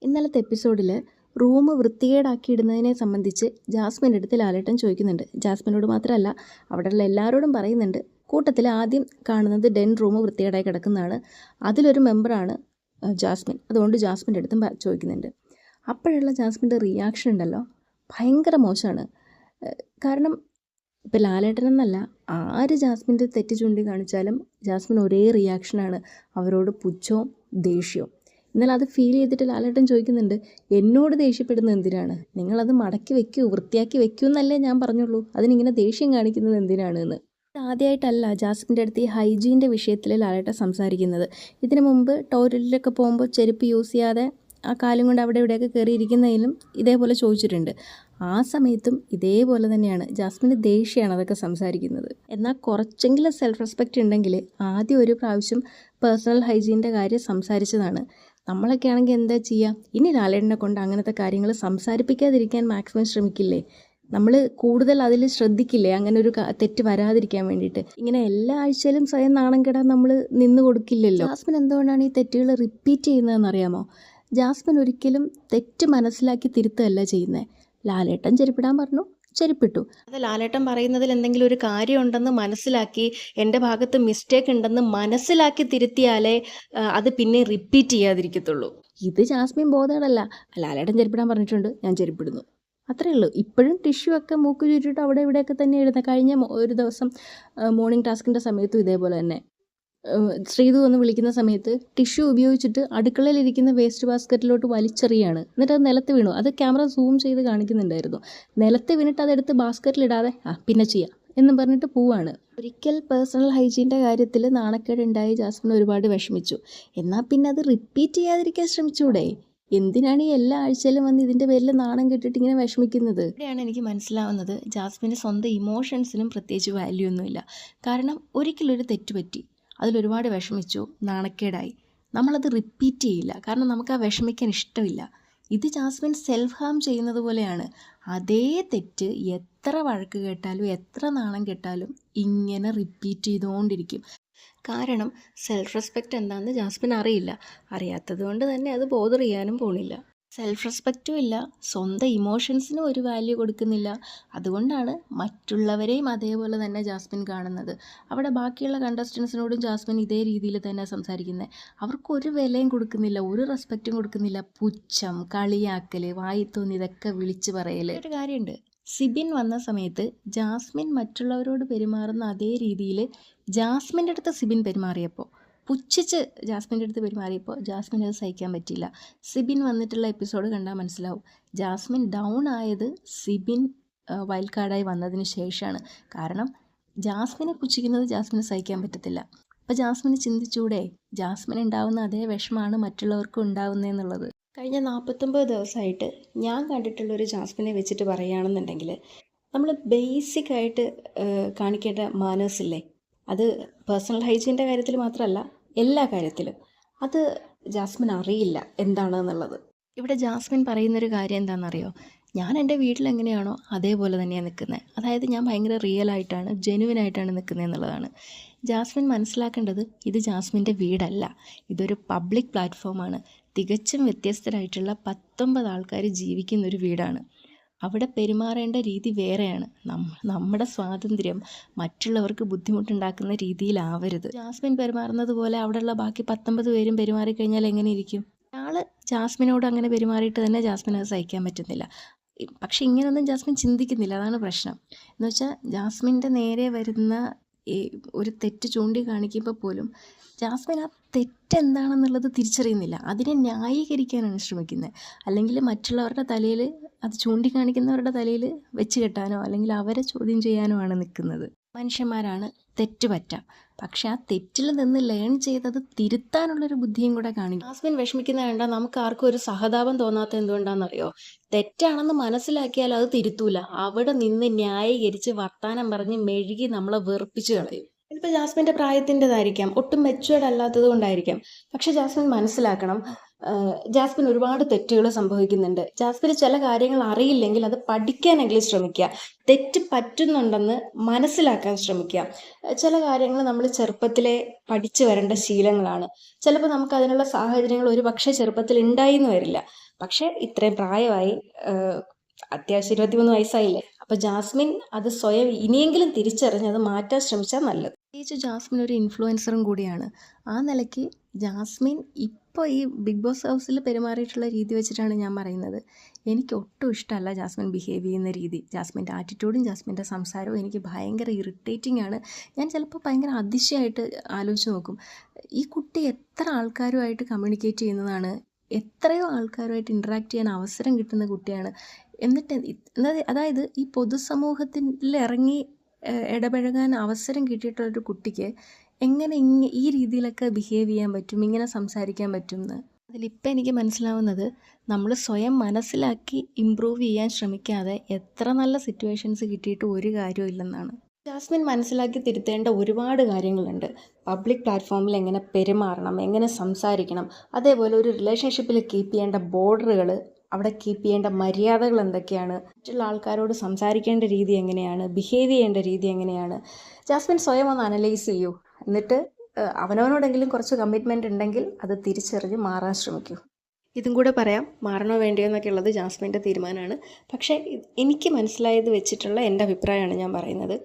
ഇന്നലത്തെ എപ്പിസോഡിൽ റൂം വൃത്തികേടാക്കിയിടുന്നതിനെ സംബന്ധിച്ച് ജാസ്മിൻ്റെ അടുത്ത് ലാലേട്ടൻ ചോദിക്കുന്നുണ്ട്. ജാസ്മിനോട് മാത്രമല്ല, അവിടെയുള്ള എല്ലാവരോടും പറയുന്നുണ്ട്. കൂട്ടത്തിൽ ആദ്യം കാണുന്നത് ഡെൻ റൂം വൃത്തികേടായി കിടക്കുന്നതാണ്. അതിലൊരു മെമ്പറാണ് ജാസ്മിൻ. അതുകൊണ്ട് ജാസ്മിൻ്റെ അടുത്തും ചോദിക്കുന്നുണ്ട്. അപ്പോഴുള്ള ജാസ്മിൻ്റെ റിയാക്ഷൻ ഉണ്ടല്ലോ, ഭയങ്കര മോശമാണ്. കാരണം ഇപ്പം ലാലേട്ടനെന്നല്ല, ആര് ജാസ്മിൻ്റെ തെറ്റ് ചൂണ്ടി കാണിച്ചാലും ജാസ്മിൻ ഒരേ റിയാക്ഷനാണ്, അവരോട് പുച്ഛവും ദേഷ്യവും. എന്നാൽ അത് ഫീൽ ചെയ്തിട്ട് ലാലേട്ടൻ ചോദിക്കുന്നുണ്ട്, എന്നോട് ദേഷ്യപ്പെടുന്നത് എന്തിനാണ്? നിങ്ങളത് മടക്കി വെക്കൂ, വൃത്തിയാക്കി വെക്കൂ എന്നല്ലേ ഞാൻ പറഞ്ഞുള്ളൂ, അതിനിങ്ങനെ ദേഷ്യം കാണിക്കുന്നത് എന്തിനാണ് എന്ന്. ആദ്യമായിട്ടല്ല ജാസ്മിൻ്റെ അടുത്ത് ഈ ഹൈജീൻ്റെ വിഷയത്തിൽ ലാലേട്ടൻ സംസാരിക്കുന്നത്. ഇതിനു മുമ്പ് ടോയ്ലറ്റിലൊക്കെ പോകുമ്പോൾ ചെരുപ്പ് യൂസ് ചെയ്യാതെ ആ കാലും കൊണ്ട് അവിടെ ഇവിടെയൊക്കെ കയറിയിരിക്കുന്നതിലും ഇതേപോലെ ചോദിച്ചിട്ടുണ്ട്. ആ സമയത്തും ഇതേപോലെ തന്നെയാണ്, ജാസ്മിന് ദേഷ്യമാണ് അതൊക്കെ സംസാരിക്കുന്നത്. എന്നാൽ കുറച്ചെങ്കിലും സെൽഫ് റെസ്പെക്റ്റ് ഉണ്ടെങ്കിൽ ആദ്യം ഒരു പ്രാവശ്യം പേഴ്സണൽ ഹൈജീൻ്റെ കാര്യം സംസാരിച്ചതാണ്. നമ്മളൊക്കെ ആണെങ്കിൽ എന്താ ചെയ്യുക? ഇനി ലാലേട്ടനെ കൊണ്ട് അങ്ങനത്തെ കാര്യങ്ങൾ സംസാരിപ്പിക്കാതിരിക്കാൻ മാക്സിമം ശ്രമിക്കില്ലേ? നമ്മൾ കൂടുതൽ അതിൽ ശ്രദ്ധിക്കില്ലേ, അങ്ങനെ ഒരു തെറ്റ് വരാതിരിക്കാൻ വേണ്ടിയിട്ട്. ഇങ്ങനെ എല്ലാ ആഴ്ചയിലും സ്വയം നാണം കെടാൻ നമ്മൾ നിന്ന് കൊടുക്കില്ലല്ലോ. ജാസ്മിൻ എന്തുകൊണ്ടാണ് ഈ തെറ്റുകൾ റിപ്പീറ്റ് ചെയ്യുന്നതെന്ന് അറിയാമോ? ജാസ്മിൻ ഒരിക്കലും തെറ്റ് മനസ്സിലാക്കി തിരുത്തല്ല ചെയ്യുന്നത്. ലാലേട്ടൻ ചെരുപ്പിടാൻ പറഞ്ഞു, ചെരുപ്പിട്ടു. അത് ലാലേട്ടൻ പറയുന്നതിൽ എന്തെങ്കിലും ഒരു കാര്യമുണ്ടെന്ന് മനസ്സിലാക്കി, എൻ്റെ ഭാഗത്ത് മിസ്റ്റേക്ക് ഉണ്ടെന്ന് മനസ്സിലാക്കി തിരുത്തിയാലേ അത് പിന്നെ റിപ്പീറ്റ് ചെയ്യാതിരിക്കത്തുള്ളൂ. ഇത് ജാസ്മിൻ ബോധേടല്ല. ലാലേട്ടൻ ചെരുപ്പിടാൻ പറഞ്ഞിട്ടുണ്ട്, ഞാൻ ചെരുപ്പിടുന്നു, അത്രയേ ഉള്ളൂ. ഇപ്പോഴും ടിഷ്യൂ ഒക്കെ മൂക്ക് ചുറ്റിട്ട് അവിടെ ഇവിടെയൊക്കെ തന്നെ ഇടുന്നത്. കഴിഞ്ഞ ഒരു ദിവസം മോർണിംഗ് ടാസ്കിൻ്റെ സമയത്തും ഇതേപോലെ തന്നെ ശ്രീതു എന്ന് വിളിക്കുന്ന സമയത്ത് ടിഷ്യൂ ഉപയോഗിച്ചിട്ട് അടുക്കളയിലിരിക്കുന്ന വേസ്റ്റ് ബാസ്ക്കറ്റിലോട്ട് വലിച്ചെറിയാണ്. എന്നിട്ട് അത് നിലത്ത് വീണു. അത് ക്യാമറ സൂം ചെയ്ത് കാണിക്കുന്നുണ്ടായിരുന്നു. നിലത്ത് വീണിട്ട് അതെടുത്ത് ബാസ്ക്കറ്റിലിടാതെ പിന്നെ ചെയ്യാം എന്നും പറഞ്ഞിട്ട് പോവാണ്. ഒരിക്കൽ പേഴ്സണൽ ഹൈജീൻ്റെ കാര്യത്തിൽ നാണക്കേടുണ്ടായി ജാസ്മിൻ ഒരുപാട് വിഷമിച്ചു. എന്നാൽ പിന്നെ അത് റിപ്പീറ്റ് ചെയ്യാതിരിക്കാൻ ശ്രമിച്ചൂടെ? എന്തിനാണ് ഈ എല്ലാ ആഴ്ചയിലും വന്ന് ഇതിൻ്റെ പേരിൽ നാണം കെട്ടിട്ട് ഇങ്ങനെ വിഷമിക്കുന്നത്? ഇവിടെയാണ് എനിക്ക് മനസ്സിലാവുന്നത്, ജാസ്മിൻ്റെ സ്വന്തം ഇമോഷൻസിനും പ്രത്യേകിച്ച് വാല്യൂ ഒന്നുമില്ല. കാരണം ഒരിക്കലൊരു തെറ്റ് പറ്റി, അതിലൊരുപാട് വിഷമിച്ചു, നാണക്കേടായി. നമ്മളത് റിപ്പീറ്റ് ചെയ്യില്ല, കാരണം നമുക്ക് ആ വിഷമിക്കാൻ ഇഷ്ടമില്ല. ഇത് ജാസ്മിൻ സെൽഫ് ഹാം ചെയ്യുന്നത് പോലെയാണ്. അതേ തെറ്റ് എത്ര വഴക്ക് കേട്ടാലും എത്ര നാണം കേട്ടാലും ഇങ്ങനെ റിപ്പീറ്റ് ചെയ്തുകൊണ്ടിരിക്കും. കാരണം സെൽഫ് റെസ്പെക്റ്റ് എന്താണെന്ന് ജാസ്മിൻ അറിയില്ല. അറിയാത്തത് കൊണ്ട് തന്നെ അത് ബോധർ ചെയ്യാനും പോണില്ല. സെൽഫ് റെസ്പെക്റ്റും ഇല്ല, സ്വന്തം ഇമോഷൻസിനും ഒരു വാല്യൂ കൊടുക്കുന്നില്ല. അതുകൊണ്ടാണ് മറ്റുള്ളവരെയും അതേപോലെ തന്നെ ജാസ്മിൻ കാണുന്നത്. അവിടെ ബാക്കിയുള്ള കണ്ടസ്റ്റൻസിനോടും ജാസ്മിൻ ഇതേ രീതിയിൽ തന്നെ സംസാരിക്കുന്നത്. അവർക്കൊരു വിലയും കൊടുക്കുന്നില്ല, ഒരു റെസ്പെക്റ്റും കൊടുക്കുന്നില്ല. പുച്ഛം, കളിയാക്കൽ, വായിത്തോന്നി ഇതൊക്കെ വിളിച്ചു പറയൽ. ഒരു കാര്യമുണ്ട്, സിബിൻ വന്ന സമയത്ത് ജാസ്മിൻ മറ്റുള്ളവരോട് പെരുമാറുന്ന അതേ രീതിയിൽ ജാസ്മിൻ്റെ അടുത്ത് സിബിൻ പെരുമാറിയപ്പോൾ, പുച്ഛിച്ച് ജാസ്മിൻ്റെ അടുത്ത് പെരുമാറിയപ്പോൾ ജാസ്മിൻ അത് സഹിക്കാൻ പറ്റില്ല. സിബിൻ വന്നിട്ടുള്ള എപ്പിസോഡ് കണ്ടാൽ മനസ്സിലാവും. ജാസ്മിൻ ഡൗൺ ആയത് സിബിൻ വൈൽഡ് കാർഡായി വന്നതിന് ശേഷമാണ്. കാരണം ജാസ്മിനെ പുച്ഛിക്കുന്നത് ജാസ്മിന് സഹിക്കാൻ പറ്റത്തില്ല. അപ്പോൾ ജാസ്മിന് ചിന്തിച്ചൂടെ, ജാസ്മിന് ഉണ്ടാവുന്ന അതേ വിഷമാണ് മറ്റുള്ളവർക്കും ഉണ്ടാവുന്നതെന്നുള്ളത്. കഴിഞ്ഞ 49 ദിവസമായിട്ട് ഞാൻ കണ്ടിട്ടുള്ളൊരു ജാസ്മിനെ വെച്ചിട്ട് പറയുകയാണെന്നുണ്ടെങ്കിൽ, നമ്മൾ ബേസിക്കായിട്ട് കാണിക്കേണ്ട മാനേഴ്സ് ഇല്ലേ, അത് പേഴ്സണൽ ഹൈജീൻ്റെ കാര്യത്തിൽ മാത്രമല്ല, എല്ലാ കാര്യത്തിലും അത് ജാസ്മിൻ അറിയില്ല എന്താണെന്നുള്ളത്. ഇവിടെ ജാസ്മിൻ പറയുന്നൊരു കാര്യം എന്താണെന്നറിയോ? ഞാൻ എൻ്റെ വീട്ടിൽ എങ്ങനെയാണോ അതേപോലെ തന്നെയാണ് നിൽക്കുന്നത്. അതായത് ഞാൻ ഭയങ്കര റിയലായിട്ടാണ്, ജെനുവിനായിട്ടാണ് നിൽക്കുന്നത് എന്നുള്ളതാണ്. ജാസ്മിൻ മനസ്സിലാക്കേണ്ടത്, ഇത് ജാസ്മിൻ്റെ വീടല്ല, ഇതൊരു പബ്ലിക് പ്ലാറ്റ്ഫോമാണ്. തികച്ചും വ്യത്യസ്തരായിട്ടുള്ള 19 ആൾക്കാർ ജീവിക്കുന്നൊരു വീടാണ്. അവിടെ പെരുമാറേണ്ട രീതി വേറെയാണ്. നമ്മുടെ സ്വാതന്ത്ര്യം മറ്റുള്ളവർക്ക് ബുദ്ധിമുട്ടുണ്ടാക്കുന്ന രീതിയിലാവരുത്. ജാസ്മിൻ പെരുമാറുന്നത് പോലെ അവിടെയുള്ള ബാക്കി 19 പേരും പെരുമാറിക്കഴിഞ്ഞാൽ എങ്ങനെ ഇരിക്കും? ജാസ്മിനോട് അങ്ങനെ പെരുമാറിയിട്ട് തന്നെ ജാസ്മിൻ അത് സഹിക്കാൻ പറ്റുന്നില്ല. പക്ഷെ ഇങ്ങനെയൊന്നും ജാസ്മിൻ ചിന്തിക്കുന്നില്ല, അതാണ് പ്രശ്നം. എന്ന് വെച്ചാൽ ജാസ്മിൻ്റെ നേരെ വരുന്ന ഒരു തെറ്റ് ചൂണ്ടിക്കാണിക്കുമ്പോൾ പോലും ജാസ്മിൻ ആ തെറ്റെന്താണെന്നുള്ളത് തിരിച്ചറിയുന്നില്ല. അതിനെ ന്യായീകരിക്കാനാണ് ശ്രമിക്കുന്നത്. അല്ലെങ്കിൽ മറ്റുള്ളവരുടെ തലയിൽ, അത് ചൂണ്ടിക്കാണിക്കുന്നവരുടെ തലയിൽ വെച്ച് കെട്ടാനോ അല്ലെങ്കിൽ അവരെ ചോദ്യം ചെയ്യാനോ ആണ് നിൽക്കുന്നത്. മനുഷ്യന്മാരാണ്, തെറ്റ് പറ്റാം. പക്ഷെ ആ തെറ്റിൽ നിന്ന് ലേൺ ചെയ്തത് തിരുത്താനുള്ളൊരു ബുദ്ധിയും കൂടെ കാണിക്കും. ജാസ്മിൻ വിഷമിക്കുന്ന കണ്ടാൽ നമുക്ക് ആർക്കും ഒരു സഹതാപം തോന്നാത്ത എന്തുകൊണ്ടാണെന്നറിയോ? തെറ്റാണെന്ന് മനസ്സിലാക്കിയാൽ അത് തിരുത്തൂല. അവിടെ നിന്ന് ന്യായീകരിച്ച് വർത്താനം പറഞ്ഞ് മെഴുകി നമ്മളെ വെറുപ്പിച്ച് കളയും. ഇപ്പോൾ ജാസ്മിൻ്റെ പ്രായത്തിൻ്റെതായിരിക്കാം, ഒട്ടും മെച്യൂർഡ് അല്ലാത്തത് കൊണ്ടായിരിക്കാം. പക്ഷെ ജാസ്മിൻ മനസ്സിലാക്കണം, ജാസ്മിൻ ഒരുപാട് തെറ്റുകൾ സംഭവിക്കുന്നുണ്ട്. ജാസ്മിന് ചില കാര്യങ്ങൾ അറിയില്ലെങ്കിൽ അത് പഠിക്കാനെങ്കിലും ശ്രമിക്കുക. തെറ്റ് പറ്റുന്നുണ്ടെന്ന് മനസ്സിലാക്കാൻ ശ്രമിക്കുക. ചില കാര്യങ്ങൾ നമ്മൾ ചെറുപ്പത്തിലെ പഠിച്ചു വരേണ്ട ശീലങ്ങളാണ്. ചിലപ്പോൾ നമുക്ക് അതിനുള്ള സാഹചര്യങ്ങൾ ഒരു പക്ഷേ ചെറുപ്പത്തിൽ ഉണ്ടായിന്ന് വരില്ല. പക്ഷേ ഇത്രയും പ്രായമായി, അത്യാവശ്യം 23 വയസ്സായില്ലേ. അപ്പോൾ ജാസ്മിൻ അത് സ്വയം ഇനിയെങ്കിലും തിരിച്ചറിഞ്ഞ് അത് മാറ്റാൻ ശ്രമിച്ചാൽ നല്ലത്. പ്രത്യേകിച്ച് ജാസ്മിൻ ഒരു ഇൻഫ്ലുവൻസറും കൂടിയാണ്. ആ നിലയ്ക്ക് ജാസ്മിൻ ഇപ്പോൾ ഈ ബിഗ് ബോസ് ഹൗസിൽ പെരുമാറിയിട്ടുള്ള രീതി വെച്ചിട്ടാണ് ഞാൻ പറയുന്നത്. എനിക്ക് ഒട്ടും ഇഷ്ടമല്ല ജാസ്മിൻ ബിഹേവ് ചെയ്യുന്ന രീതി. ജാസ്മിൻ്റെ ആറ്റിറ്റ്യൂഡും ജാസ്മിൻ്റെ സംസാരവും എനിക്ക് ഭയങ്കര ഇറിറ്റേറ്റിംഗ് ആണ്. ഞാൻ ചിലപ്പോൾ ഭയങ്കര അതിശയമായിട്ട് ആലോചിച്ച് നോക്കും, ഈ കുട്ടി എത്ര ആൾക്കാരുമായിട്ട് കമ്മ്യൂണിക്കേറ്റ് ചെയ്യുന്നതാണ്, എത്രയോ ആൾക്കാരുമായിട്ട് ഇൻട്രാക്ട് ചെയ്യാൻ അവസരം കിട്ടുന്ന കുട്ടിയാണ്. എന്നിട്ട് അതായത് ഈ പൊതുസമൂഹത്തിൽ ഇറങ്ങി ഇടപഴകാൻ അവസരം കിട്ടിയിട്ടുള്ളൊരു കുട്ടിക്ക് എങ്ങനെ ഈ രീതിയിലൊക്കെ ബിഹേവ് ചെയ്യാൻ പറ്റും, ഇങ്ങനെ സംസാരിക്കാൻ പറ്റും എന്ന്. അതിലിപ്പോൾ എനിക്ക് മനസ്സിലാവുന്നത്, നമ്മൾ സ്വയം മനസ്സിലാക്കി ഇമ്പ്രൂവ് ചെയ്യാൻ ശ്രമിക്കാതെ എത്ര നല്ല സിറ്റുവേഷൻസ് കിട്ടിയിട്ട് ഒരു കാര്യമില്ലെന്നാണ്. ജാസ്മിൻ മനസ്സിലാക്കി തിരുത്തേണ്ട ഒരുപാട് കാര്യങ്ങളുണ്ട്. പബ്ലിക് പ്ലാറ്റ്ഫോമിൽ എങ്ങനെ പെരുമാറണം, എങ്ങനെ സംസാരിക്കണം, അതേപോലെ ഒരു റിലേഷൻഷിപ്പിൽ കീപ്പ് ചെയ്യേണ്ട ബോർഡറുകൾ, അവിടെ കീപ്പ് ചെയ്യേണ്ട മര്യാദകൾ എന്തൊക്കെയാണ്, മറ്റുള്ള ആൾക്കാരോട് സംസാരിക്കേണ്ട രീതി എങ്ങനെയാണ്, ബിഹേവ് ചെയ്യേണ്ട രീതി എങ്ങനെയാണ്. ജാസ്മിൻ സ്വയം ഒന്ന് അനലൈസ് ചെയ്യൂ. എന്നിട്ട് അവനവനോടെങ്കിലും കുറച്ച് കമ്മിറ്റ്മെൻ്റ് ഉണ്ടെങ്കിൽ അത് തിരിച്ചറിഞ്ഞ് മാറാൻ ശ്രമിക്കൂ. ഇതും കൂടെ പറയാം, മാറണോ വേണ്ടിയോ എന്നൊക്കെ ഉള്ളത് ജാസ്മിൻ്റെ തീരുമാനമാണ്. പക്ഷേ എനിക്ക് മനസ്സിലായത് വെച്ചിട്ടുള്ള എൻ്റെ അഭിപ്രായമാണ് ഞാൻ പറയുന്നത്.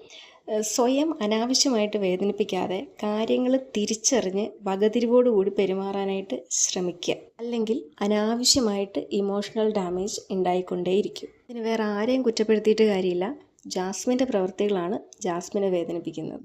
സ്വയം അനാവശ്യമായിട്ട് വേദനിപ്പിക്കാതെ കാര്യങ്ങൾ തിരിച്ചറിഞ്ഞ് വകതിരിവോടുകൂടി പെരുമാറാനായിട്ട് ശ്രമിക്കുക. അല്ലെങ്കിൽ അനാവശ്യമായിട്ട് ഇമോഷണൽ ഡാമേജ് ഉണ്ടായിക്കൊണ്ടേയിരിക്കും. ഇതിന് വേറെ ആരെയും കുറ്റപ്പെടുത്തിയിട്ട് കാര്യമില്ല. ജാസ്മിൻ്റെ പ്രവൃത്തികളാണ് ജാസ്മിനെ വേദനിപ്പിക്കുന്നത്.